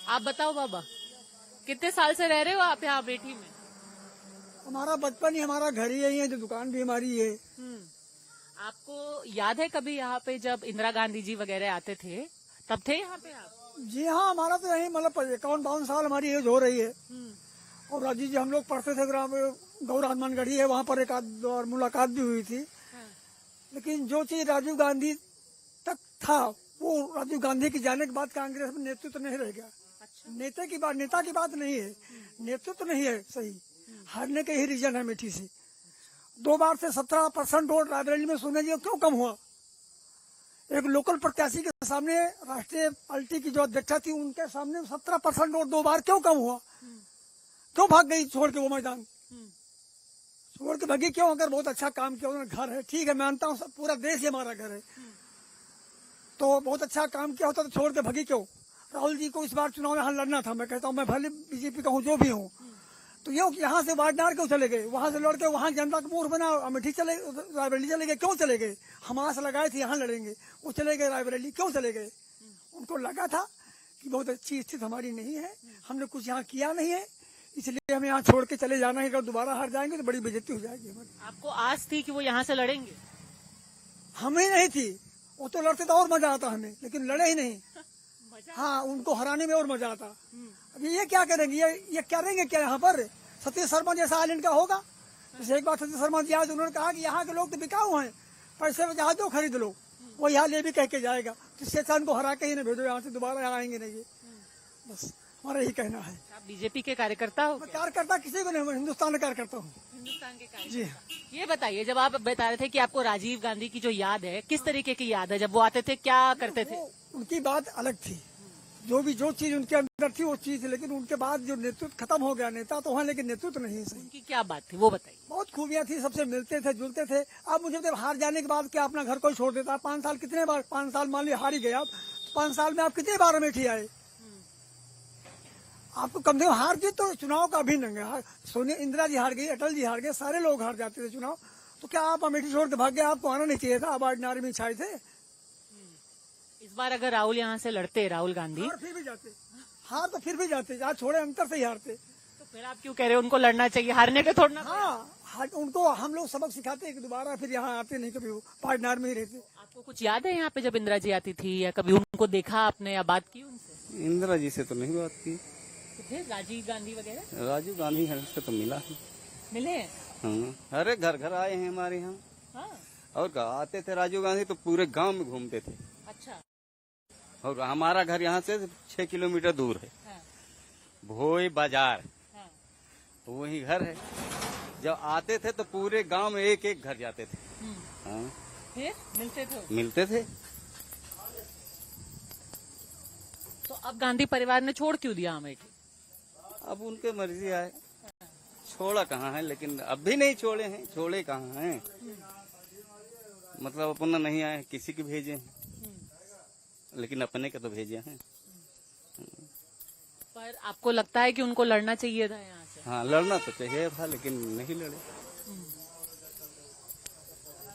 आप बताओ बाबा, कितने साल से रह रहे हो आप यहाँ अमेठी में? हमारा बचपन ही हमारा घर ही यही है, जो दुकान भी हमारी है। आपको याद है कभी यहाँ पे जब इंदिरा गांधी जी वगैरह आते थे, तब थे यहाँ पे आप? जी हाँ, हमारा तो यही मतलब 51-52 साल हमारी एज हो रही है। और राजीव जी हम लोग पढ़ते थे ग्राम गौर हनुमानगढ़ी है, वहाँ पर एक आध बार मुलाकात भी हुई थी। लेकिन जो चीज राजीव गांधी तक था, वो राजीव गांधी के जाने के बाद कांग्रेस में नेतृत्व नहीं रह गया। नेता की बात नहीं है, नेतृत्व नहीं है सही। हारने के ही रीजन है अमेठी से। 2 बार से 17% वोट रायबरेली में सुने जी क्यों कम हुआ? एक लोकल प्रत्याशी के सामने राष्ट्रीय पार्टी की जो अध्यक्षा थी, उनके सामने 17% वोट 2 बार क्यों कम हुआ? क्यों भाग गई छोड़ के वो मैदान? छोड़ के भागी क्यों? अगर बहुत अच्छा काम किया, उन्होंने घर है, ठीक है, मानता हूँ पूरा देश ही हमारा घर है, तो बहुत अच्छा काम किया होता तो छोड़ के भागी क्यों? राहुल जी को इस बार चुनाव में यहाँ लड़ना था। मैं कहता हूँ, मैं भले बीजेपी का हूँ, जो भी हूँ, तो ये यहाँ से वार्डनार क्यों चले गए? वहां से लड़ के वहां जनता को मूर्ख बना अमेठी चले, रायबरेली चले गए। क्यों चले गए? हम आस लगाए थे यहाँ लड़ेंगे, वो चले गए रायबरेली। क्यों चले गए? उनको लगा था कि बहुत अच्छी स्थिति हमारी नहीं है, हमने कुछ यहाँ किया नहीं है, इसलिए हमें यहाँ छोड़ के चले जाना है। अगर दोबारा हार जाएंगे तो बड़ी बेइज्जती हो जाएगी हमारी। आपको आस थी कि वो यहाँ से लड़ेंगे? हमें नहीं थी, वो तो लड़ते तो और मजा आता हमें, लेकिन लड़े ही नहीं। हाँ, उनको हराने में और मजा आता। अभी ये क्या करेंगे? ये करेंगे क्या यहाँ पर? सतीश शर्मा जैसा हाल इनका होगा? जैसे एक बार सतीश शर्मा जी आज उन्होंने कहा कि यहाँ के लोग तो बिकाऊ हैं, पैसे में जहाज दो खरीद लो, वो यहाँ ले भी कह के जाएगा, तो शेषान को हरा के ही ना भेजो यहाँ से, दोबारा यहाँ आएंगे नहीं। बस हमारा यही कहना है। आप बीजेपी के कार्यकर्ता हो? मैं कार्यकर्ता किसी को नहीं, मैं हिंदुस्तान का कार्यकर्ता हूँ। हिंदुस्तान के जी। ये बताइए, जब आप बता रहे थे कि आपको राजीव गांधी की जो याद है, किस तरीके की याद है? जब वो आते थे क्या करते थे? उनकी बात अलग थी, जो चीज उनके अंदर थी वो चीज थी, लेकिन उनके बाद जो नेतृत्व खत्म हो गया, नेता तो वहाँ, लेकिन नेतृत्व नहीं है सही। उनकी क्या बात थी वो बताइए। बहुत खूबियां थी, सबसे मिलते थे, जुलते थे। अब मुझे तो हार जाने के बाद क्या अपना घर कोई छोड़ देता? 5 साल कितने बार? 5 साल मान लिया हार ही गए आप, 5 साल में आप कितने बार अमेठी आए? आपको कम से कम हार जीत तो चुनाव का अभिन्न है। सोनिया इंदिरा जी हार गई, अटल जी हार गए, सारे लोग हार जाते थे चुनाव, तो क्या आप अमेठी छोड़ के भाग गए? आपको आना नहीं चाहिए था, आप आज नारे में छाए थे। इस बार अगर राहुल यहाँ से लड़ते, राहुल गांधी, फिर भी जाते, हार तो फिर भी जाते, आज छोड़े अंतर से ही हारते। तो फिर आप क्यों कह रहे हो उनको लड़ना चाहिए? हारने पे थोड़ा ना। हाँ, उनको हम लोग सबक सिखाते हैं कि दोबारा फिर यहाँ आते नहीं, कभी वो पार्टनर में ही रहते। आपको कुछ याद है यहाँ पे जब इंदिरा जी आती थी, या कभी उनको देखा आपने या बात की उनसे? इंदिरा जी से तो नहीं बात की। थे राजीव गांधी वगैरह? राजीव गांधी से तो मिला है। मिले हैं? हाँ, अरे घर घर आए हैं हमारे यहाँ। हाँ। और आते थे राजीव गांधी तो पूरे गांव में घूमते थे। अच्छा। और हमारा घर यहाँ से 6 किलोमीटर दूर है। हाँ। भोई बाजार। हाँ। तो वही घर है। जब आते थे तो पूरे गांव में एक एक घर जाते थे। हाँ। फिर मिलते थे? मिलते थे। तो अब गांधी परिवार ने छोड़ क्यों दिया अमेठी? अब उनके मर्जी आए, छोड़ा कहाँ है, लेकिन अब भी नहीं छोड़े हैं। छोड़े कहाँ हैं? मतलब अपना नहीं आए, किसी के भेजे हैं, लेकिन अपने के तो भेजे हैं। पर आपको लगता है कि उनको लड़ना चाहिए था यहाँ से? हाँ, लड़ना तो चाहिए था, लेकिन नहीं लड़े।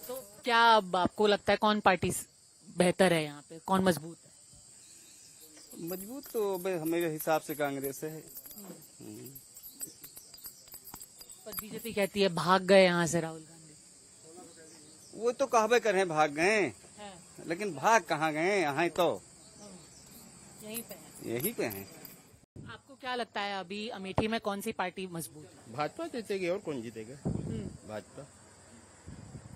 तो क्या अब आपको लगता है कौन पार्टी बेहतर है यहाँ पे, कौन मजबूत है? मजबूत तो मेरे हिसाब से कांग्रेस है। पर बीजेपी कहती है भाग गए यहाँ से राहुल गांधी। वो तो कहबे करें भाग गए, हाँ। लेकिन भाग कहाँ गए? यहाँ तो यहीं पे है। यही पे हैं। आपको क्या लगता है अभी अमेठी में कौन सी पार्टी मजबूत है? भाजपा जीतेगी, और कौन जीतेगा? भाजपा।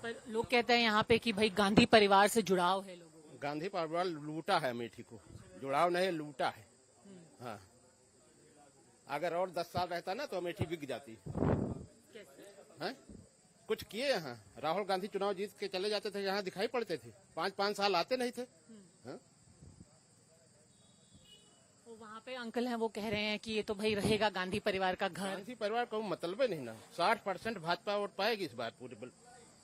पर लोग कहते हैं यहाँ पे कि भाई गांधी परिवार से जुड़ाव है लोगों को। गांधी परिवार लूटा है अमेठी को, जुड़ाव नहीं, लूटा है। हाँ, अगर और 10 साल रहता ना तो अमेठी बिक जाती है। कुछ किए यहाँ, राहुल गांधी चुनाव जीत के चले जाते थे, यहाँ दिखाई पड़ते थे, 5-5 साल आते नहीं थे। हाँ? तो वहाँ पे अंकल हैं, वो कह रहे हैं कि ये तो भाई रहेगा गांधी परिवार का घर। गांधी परिवार को मतलब ही नहीं ना। 60% भाजपा वोट पाएगी इस बार पूरे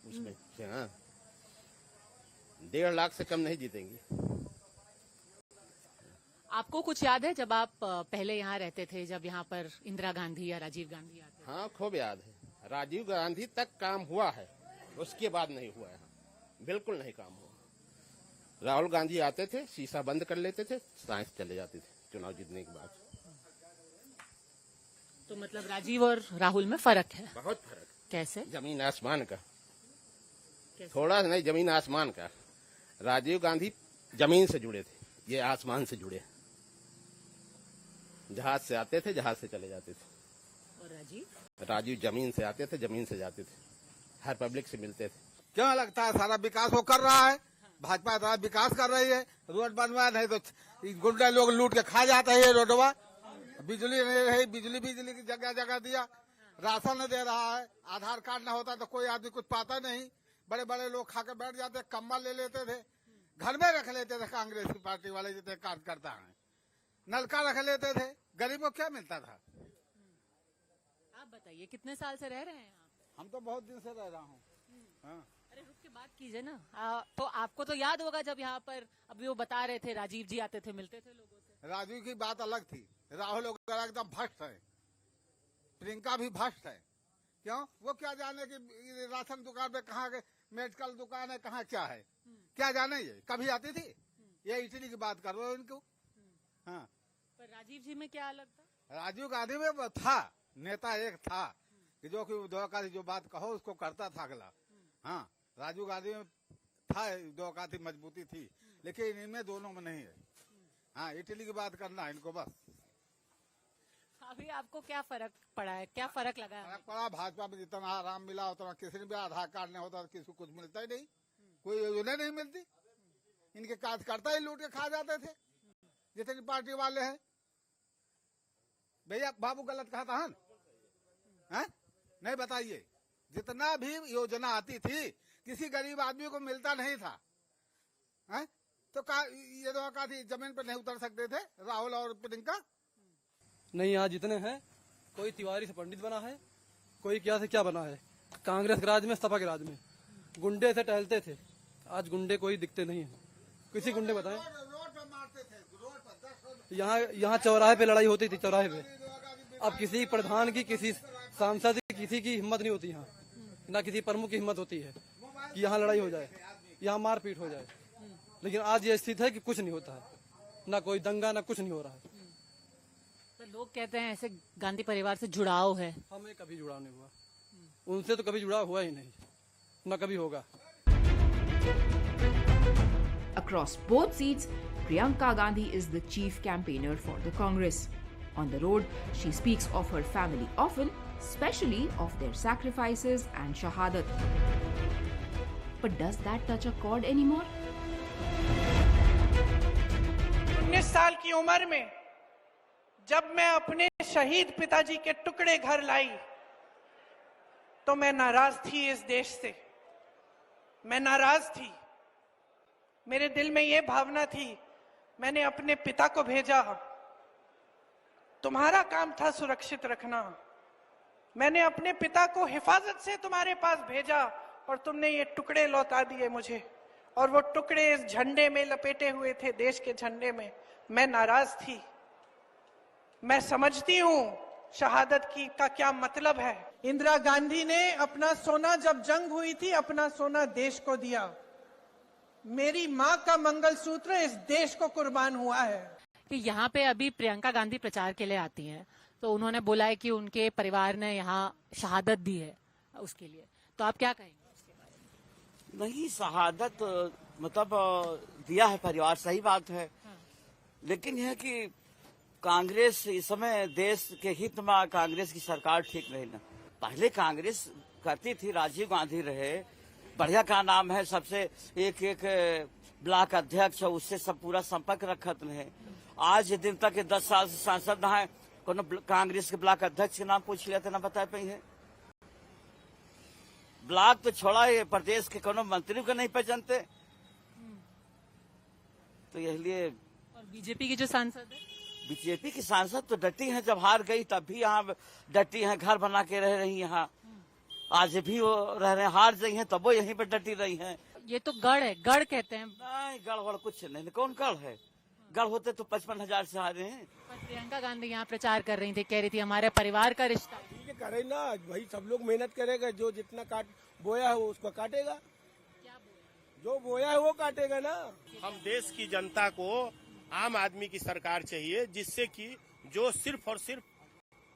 उसमें। हाँ, 1.5 लाख से कम नहीं जीतेंगी। आपको कुछ याद है जब आप पहले यहाँ रहते थे, जब यहाँ पर इंदिरा गांधी या राजीव गांधी आते थे? हाँ, खूब याद है। राजीव गांधी तक काम हुआ है, उसके बाद नहीं हुआ है, बिल्कुल नहीं काम हुआ। राहुल गांधी आते थे, शीशा बंद कर लेते थे, साइंस चले जाते थे। चुनाव जीतने के बाद। तो मतलब राजीव और राहुल में फर्क है? बहुत फर्क, कैसे? जमीन आसमान का। कैसे? थोड़ा नहीं, जमीन आसमान का। राजीव गांधी जमीन से जुड़े थे, ये आसमान से जुड़े। जहाज से आते थे, जहाज से चले जाते थे। और राजीव जमीन से आते थे, जमीन से जाते थे, हर पब्लिक से मिलते थे। क्यों लगता है सारा विकास वो कर रहा है? भाजपा इतना विकास कर रही है, रोड बनवा नहीं तो गुंडा लोग लूट के खा जाते हैं रोडवा। बिजली नहीं रही, बिजली की जगह जगह दिया। राशन नहीं दे रहा है, आधार कार्ड न होता तो कोई आदमी कुछ पाता नहीं। बड़े बड़े लोग खा के बैठ जाते, कम्बल ले लेते थे, घर में रख लेते थे। कांग्रेस की पार्टी वाले जितने कार्यकर्ता हैं, नलका रख लेते थे। गरीबों को क्या मिलता था? आप बताइए, कितने साल से रह रहे हैं आप? हम तो बहुत दिन से रह रहा हूँ। हाँ। अरे रुक के बात कीजिए ना। तो आपको तो याद होगा जब यहाँ पर अभी वो बता रहे थे, राजीव जी आते थे, मिलते थे लोगों से। राजीव की बात अलग थी, राहुल वगैरह एकदम भ्रष्ट है, प्रियंका भी भ्रष्ट है। क्यों? वो क्या जाने कि राशन दुकान पे कहाँ के मेडिकल दुकान है, कहाँ क्या है, क्या जाने? ये कभी आती थी? ये इटली की बात कर रहे हो इनको। हाँ, पर राजीव जी में क्या अलग था? राजीव गांधी में वो था, नेता एक था कि जो कि उद्धव का जो बात कहो उसको करता था अगला। हाँ, राजीव गांधी में था, उद्धव का मजबूती थी, लेकिन इनमें दोनों में नहीं है। हाँ, इटली की बात करना है इनको बस। अभी आपको क्या फर्क पड़ा है, क्या फर्क लगा है? फर्क पड़ा, भाजपा में जितना आराम मिला उतना किसी ने भी आधार कार्ड नहीं होता, किसी को कुछ मिलता ही नहीं, कोई योजना नहीं मिलती। इनके कार्यकर्ता ही लूट के खा जाते थे जितनी पार्टी वाले हैं। भैया बाबू गलत कहा था? हैं? नहीं बताइए, जितना भी योजना आती थी किसी गरीब आदमी को मिलता नहीं था। हैं? तो ये दोनों का थी जमीन पर नहीं उतर सकते थे राहुल और प्रियंका। नहीं, यहाँ जितने हैं, कोई तिवारी से पंडित बना है, कोई क्या से क्या बना है। कांग्रेस के राज में, सपा के राज में गुंडे से टहलते थे, आज गुंडे कोई दिखते नहीं है। किसी गुंडे बताएं? यहाँ चौराहे पे लड़ाई होती थी, चौराहे पे। अब किसी प्रधान की, किसी सांसद की, किसी की हिम्मत नहीं होती यहाँ, ना किसी प्रमुख की हिम्मत होती है कि यहाँ लड़ाई हो जाए, यहाँ मारपीट हो जाए। लेकिन आज ये स्थिति है कि कुछ नहीं होता है, ना कोई दंगा, ना कुछ नहीं हो रहा है। तो लोग कहते हैं ऐसे गांधी परिवार से जुड़ाव है। हमें कभी जुड़ाव नहीं हुआ, उनसे तो कभी जुड़ाव हुआ ही नहीं, ना कभी होगा। Across both seats, Priyanka Gandhi is the chief campaigner for the Congress. On the road, she speaks of her family often, especially of their sacrifices and shahadat. But does that touch a chord anymore? 19 साल की उम्र में जब मैं अपने शहीद पिताजी के टुकड़े घर लाई तो मैं नाराज थी इस देश से। मैं नाराज थी, मेरे दिल में ये भावना थी। मैंने अपने पिता को भेजा, तुम्हारा काम था सुरक्षित रखना। मैंने अपने पिता को हिफाजत से तुम्हारे पास भेजा और तुमने ये टुकड़े लौटा दिए मुझे, और वो टुकड़े इस झंडे में लपेटे हुए थे, देश के झंडे में। मैं नाराज थी। मैं समझती हूँ शहादत की का क्या मतलब है। इंदिरा गांधी ने अपना सोना, जब जंग हुई थी, अपना सोना देश को दिया। मेरी माँ का मंगलसूत्र इस देश को कुर्बान हुआ है। कि यहाँ पे अभी प्रियंका गांधी प्रचार के लिए आती हैं, तो उन्होंने बोला है कि उनके परिवार ने यहाँ शहादत दी है उसके लिए, तो आप क्या कहेंगे उसके बारे में? नहीं, शहादत मतलब दिया है परिवार, सही बात है। लेकिन यह कि कांग्रेस इस समय देश के हित में कांग्रेस की सरकार ठीक नहीं ना। पहले कांग्रेस करती थी, राजीव गांधी रहे, बढ़िया का नाम है, सबसे एक एक ब्लॉक अध्यक्ष, उससे सब पूरा संपर्क रखत है। आज दिन तक 10 साल से सांसद ना है, कोनो कांग्रेस के ब्लॉक अध्यक्ष के नाम पूछ लिया तो ना बता पाई है। ब्लॉक तो छोड़ा है, प्रदेश के कोनो मंत्री को नहीं पहचानते। तो इसलिए और बीजेपी की जो सांसद है, बीजेपी की सांसद तो डटी हैं, जब हार गई तब भी यहाँ डटी हैं, घर बना के रह रही यहाँ। आज भी वो रह रहे हैं, हार गई हैं तब वो यहीं पर डटी रही हैं। ये तो गढ़ है, गढ़ कहते हैं। नहीं, गढ़ वढ़ कुछ नहीं, कौन गढ़ है? गढ़ होते तो 55,000 से हारे हैं। पर प्रियंका गांधी यहाँ प्रचार कर रही थी, कह रही थी हमारे परिवार का रिश्ता। ठीक करे ना भाई, सब लोग मेहनत करेगा, जो जितना बोया है वो उसको काटेगा। क्या बोया? जो बोया है वो काटेगा ना। हम देश की जनता को आम आदमी की सरकार चाहिए, जिससे कि जो सिर्फ और सिर्फ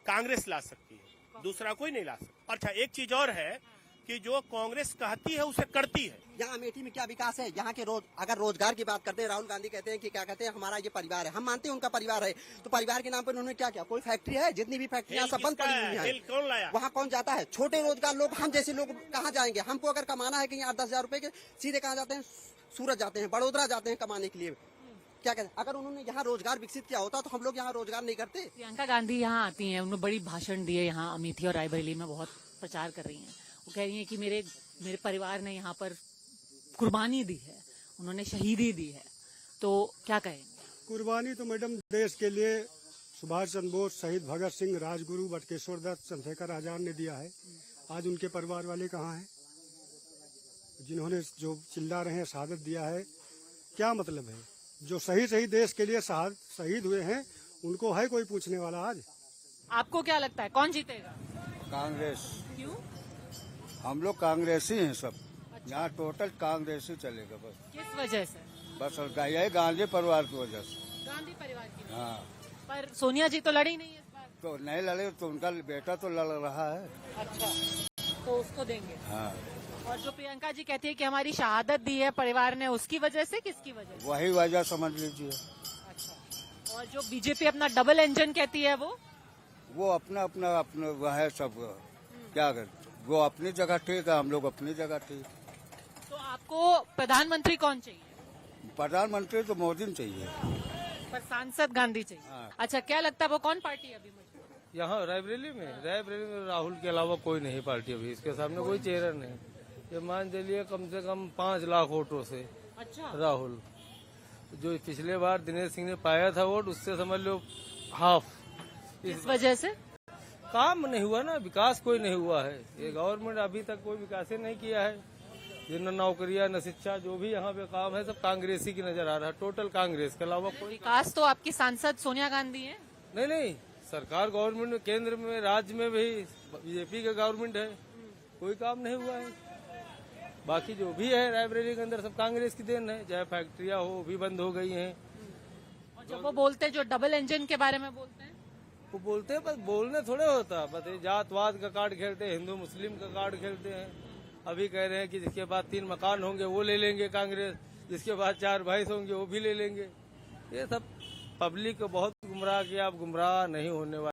कांग्रेस ला सकती है, दूसरा कोई नहीं ला सकता। अच्छा, एक चीज और है कि जो कांग्रेस कहती है उसे करती है। यहाँ अमेठी में क्या विकास है? यहाँ के अगर रोजगार की बात करते हैं, राहुल गांधी कहते हैं कि क्या कहते हैं, हमारा ये परिवार है, हम मानते हैं उनका परिवार है, तो परिवार के नाम पर उन्होंने क्या किया? कोई फैक्ट्री है? जितनी भी फैक्ट्रियां सब बंद पड़ी हुई हैं। कौन लाया? वहाँ कौन जाता है? छोटे रोजगार लोग, हम जैसे लोग कहाँ जाएंगे? हमको अगर कमाना है कि 8-10 हजार रुपए के, सीधे कहाँ जाते हैं? सूरत जाते हैं, बड़ोदरा जाते हैं कमाने के लिए। क्या कहते हैं, अगर उन्होंने यहाँ रोजगार विकसित किया होता तो हम लोग यहाँ रोजगार नहीं करते। प्रियंका गांधी यहाँ आती हैं, उन्होंने बड़ी भाषण दिए, यहाँ अमेठी और रायबरेली में बहुत प्रचार कर रही हैं। वो कह रही हैं कि मेरे परिवार ने यहाँ पर कुर्बानी दी है, उन्होंने शहीदी दी है, तो क्या कहेंगे? कुर्बानी तो मैडम देश के लिए सुभाष चंद्र बोस, शहीद भगत सिंह, राजगुरु बटुकेश्वर दत्त, चंद्रशेखर आजाद ने दिया है। आज उनके परिवार वाले कहाँ हैं, जिन्होंने जो चिल्ला रहे हैं शहादत दिया है? क्या मतलब है? जो सही देश के लिए शहीद हुए हैं, उनको है कोई पूछने वाला? आज आपको क्या लगता है कौन जीतेगा? कांग्रेस। क्यों? हम लोग कांग्रेसी हैं सब। यहाँ टोटल कांग्रेसी चलेगा बस। किस वजह से? बस यही गांधी परिवार की वजह से। गांधी परिवार की? हाँ। पर सोनिया जी तो लड़ी नहीं है इस बार। तो नहीं लड़े तो उनका बेटा तो लड़ रहा है। अच्छा, तो उसको देंगे। हाँ। और जो प्रियंका जी कहती है कि हमारी शहादत दी है परिवार ने, उसकी वजह से? किसकी वजह से? वही वजह समझ लीजिए। अच्छा, और जो बीजेपी अपना डबल इंजन कहती है, वो अपना वह है सब। क्या कर, वो अपनी जगह ठीक है, हम लोग अपनी जगह ठीक। तो आपको प्रधानमंत्री कौन चाहिए? प्रधानमंत्री तो मोदी चाहिए, पर सांसद गांधी चाहिए। हाँ। अच्छा, क्या लगता है वो कौन पार्टी है अभी? यहाँ रायबरेली में राहुल के अलावा कोई नहीं पार्टी अभी, इसके सामने कोई चेहरा नहीं। ये मान चलिए कम से कम 5 लाख वोटों से। अच्छा। राहुल जो पिछले बार दिनेश सिंह ने पाया था वोट, उससे समझ लो हाफ। इस वजह से काम नहीं हुआ ना, विकास कोई नहीं हुआ है। ये गवर्नमेंट अभी तक कोई विकास नहीं किया है। न नौकरियां, न शिक्षा, जो भी यहाँ पे काम है सब कांग्रेसी की नजर आ रहा है। टोटल कांग्रेस के अलावा कोई विकास तो आपकी सांसद सोनिया गांधी है। नहीं, सरकार गवर्नमेंट में, केंद्र में, राज्य में भी बीजेपी का गवर्नमेंट है, कोई काम नहीं हुआ है। बाकी जो भी है रायबरेली के अंदर सब कांग्रेस की देन है। चाहे फैक्ट्रियां हो भी बंद हो गई हैं। और जब वो बोलते हैं, जो डबल इंजन के बारे में बोलते हैं, वो बोलते हैं, बस बोलने थोड़े होता, बस जातवाद का कार्ड खेलते हैं, हिंदू मुस्लिम का कार्ड खेलते हैं। अभी कह रहे हैं कि जिसके बाद 3 मकान होंगे वो ले लेंगे कांग्रेस, जिसके बाद 4 भाई होंगे वो भी ले लेंगे। ये सब पब्लिक को बहुत गुमराह किया, अब गुमराह नहीं होने वाला।